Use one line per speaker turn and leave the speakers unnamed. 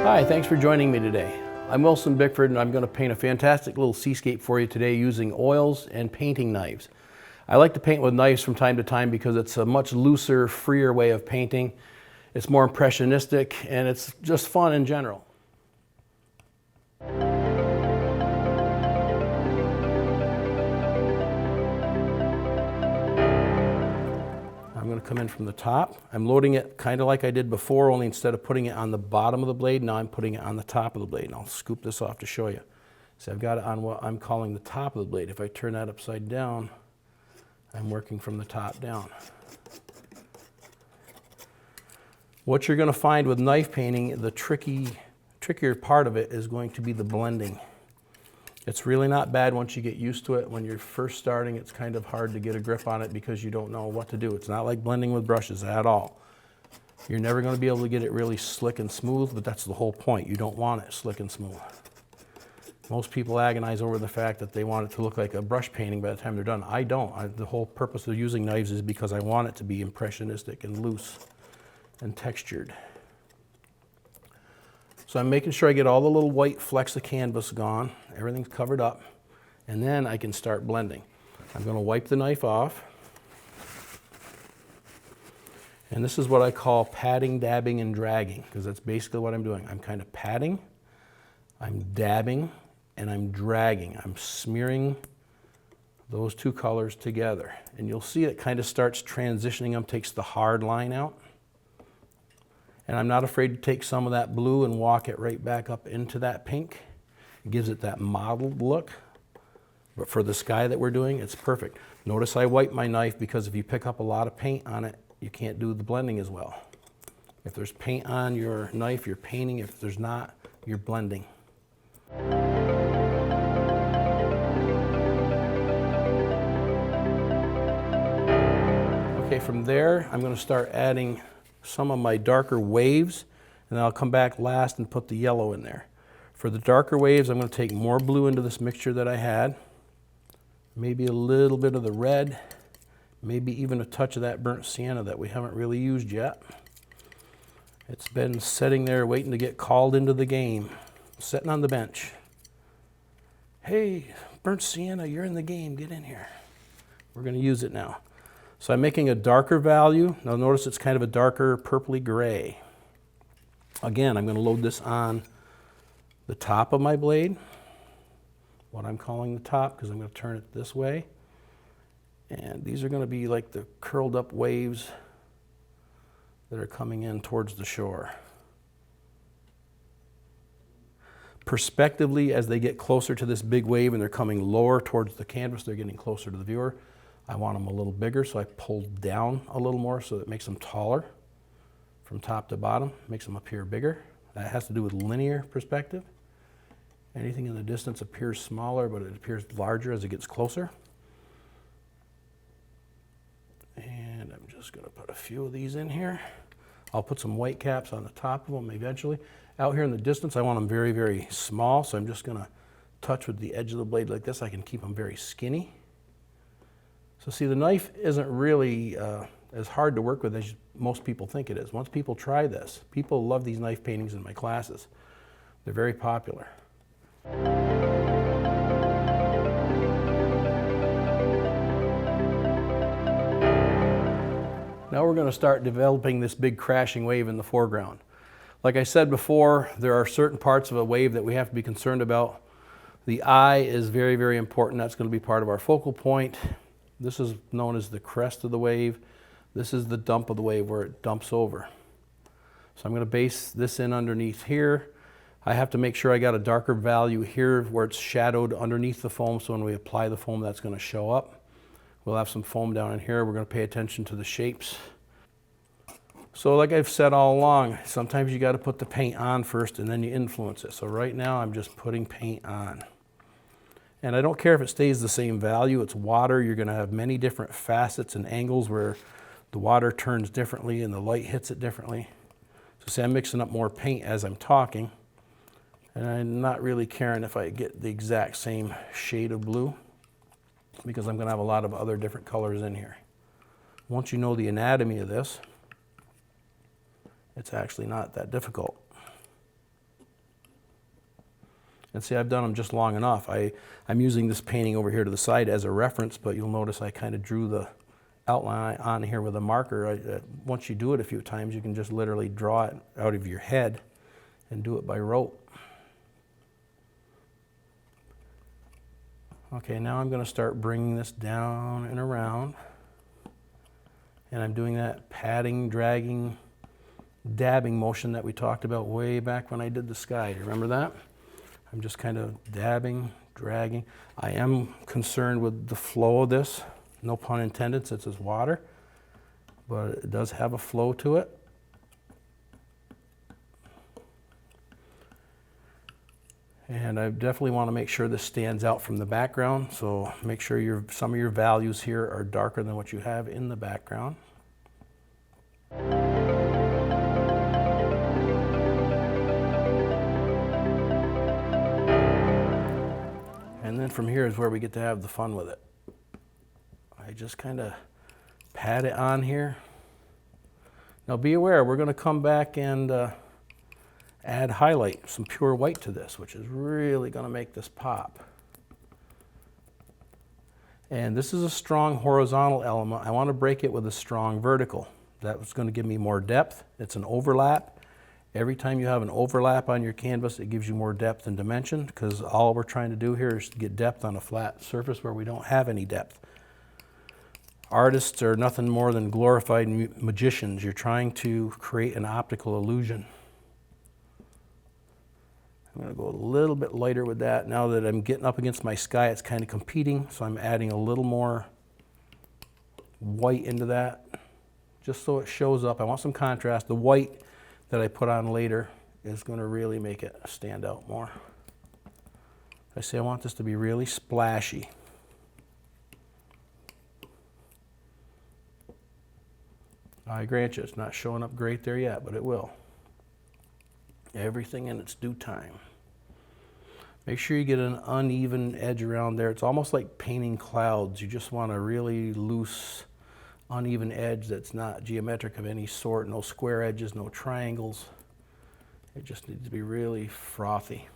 Hi, thanks for joining me today. I'm Wilson Bickford and I'm going to paint a fantastic little seascape for you today using oils and painting knives. I like to paint with knives from time to time because it's a much looser, freer way of painting. It's more impressionistic and it's just fun in general. I'm going to come in from the top. I'm loading it kind of like I did before, only instead of putting it on the bottom of the blade, now I'm putting it on the top of the blade. And I'll scoop this off to show you. So I've got it on what I'm calling the top of the blade. If I turn that upside down, I'm working from the top down. What you're going to find with knife painting, the trickier part of it is going to be the blending. It's really not bad once you get used to it. When you're first starting, it's kind of hard to get a grip on it because you don't know what to do. It's not like blending with brushes at all. You're never going to be able to get it really slick and smooth, but that's the whole point. You don't want it slick and smooth. Most people agonize over the fact that they want it to look like a brush painting by the time they're done. I don't. The whole purpose of using knives is because I want it to be impressionistic and loose and textured. So I'm making sure I get all the little white flecks of canvas gone. Everything's covered up. And then I can start blending. I'm going to wipe the knife off. And this is what I call patting, dabbing, and dragging, because that's basically what I'm doing. I'm kind of patting, I'm dabbing, and I'm dragging. I'm smearing those two colors together. And you'll see it kind of starts transitioning them, takes the hard line out. And I'm not afraid to take some of that blue and walk it right back up into that pink. It gives it that mottled look. But for the sky that we're doing, it's perfect. Notice I wipe my knife because if you pick up a lot of paint on it, you can't do the blending as well. If there's paint on your knife, you're painting. If there's not, you're blending. Okay, from there, I'm going to start adding some of my darker waves, and then I'll come back last and put the yellow in there. For the darker waves, I'm going to take more blue into this mixture that I had, maybe a little bit of the red, maybe even a touch of that burnt sienna that we haven't really used yet. It's been sitting there waiting to get called into the game, sitting on the bench. Hey, burnt sienna, you're in the game, get in here. We're going to use it now. So I'm making a darker value. Now notice it's kind of a darker purpley gray. Again, I'm going to load this on the top of my blade, what I'm calling the top, because I'm going to turn it this way. And these are going to be like the curled up waves that are coming in towards the shore. Perspectively, as they get closer to this big wave and they're coming lower towards the canvas, they're getting closer to the viewer. I want them a little bigger, so I pull down a little more so it makes them taller from top to bottom, makes them appear bigger. That has to do with linear perspective. Anything in the distance appears smaller, but it appears larger as it gets closer. And I'm just going to put a few of these in here. I'll put some white caps on the top of them eventually. Out here in the distance, I want them very, very small, so I'm just going to touch with the edge of the blade like this. I can keep them very skinny. So see, the knife isn't really as hard to work with as most people think it is. Once people try this, people love these knife paintings in my classes. They're very popular. Now we're going to start developing this big crashing wave in the foreground. Like I said before, there are certain parts of a wave that we have to be concerned about. The eye is very, very important. That's going to be part of our focal point. This is known as the crest of the wave. This is the dump of the wave where it dumps over. So I'm going to base this in underneath here. I have to make sure I got a darker value here where it's shadowed underneath the foam, so when we apply the foam, that's going to show up. We'll have some foam down in here. We're going to pay attention to the shapes. So like I've said all along, sometimes you got to put the paint on first and then you influence it. So right now I'm just putting paint on. And I don't care if it stays the same value. It's water. You're going to have many different facets and angles where the water turns differently and the light hits it differently. So see, I'm mixing up more paint as I'm talking. And I'm not really caring if I get the exact same shade of blue, because I'm going to have a lot of other different colors in here. Once you know the anatomy of this, it's actually not that difficult. And see, I've done them just long enough. I'm using this painting over here to the side as a reference, but you'll notice I kind of drew the outline on here with a marker. Once you do it a few times, you can just literally draw it out of your head and do it by rote. Okay, now I'm going to start bringing this down and around. And I'm doing that patting, dragging, dabbing motion that we talked about way back when I did the sky. Do you remember that? I'm just kind of dabbing, dragging. I am concerned with the flow of this. No pun intended, since it's water, but it does have a flow to it. And I definitely want to make sure this stands out from the background, so make sure some of your values here are darker than what you have in the background. And then from here is where we get to have the fun with it. I just kind of pat it on here. Now be aware, we're going to come back and add highlight, some pure white to this, which is really going to make this pop. And this is a strong horizontal element. I want to break it with a strong vertical. That's going to give me more depth. It's an overlap. Every time you have an overlap on your canvas, it gives you more depth and dimension, because all we're trying to do here is to get depth on a flat surface where we don't have any depth. Artists are nothing more than glorified magicians. You're trying to create an optical illusion. I'm going to go a little bit lighter with that. Now that I'm getting up against my sky, it's kind of competing, so I'm adding a little more white into that, just so it shows up. I want some contrast. The white that I put on later is going to really make it stand out more. I say I want this to be really splashy. I grant you, it's not showing up great there yet, but it will. Everything in its due time. Make sure you get an uneven edge around there. It's almost like painting clouds. You just want a really loose, uneven edge that's not geometric of any sort. No square edges, no triangles. It just needs to be really frothy.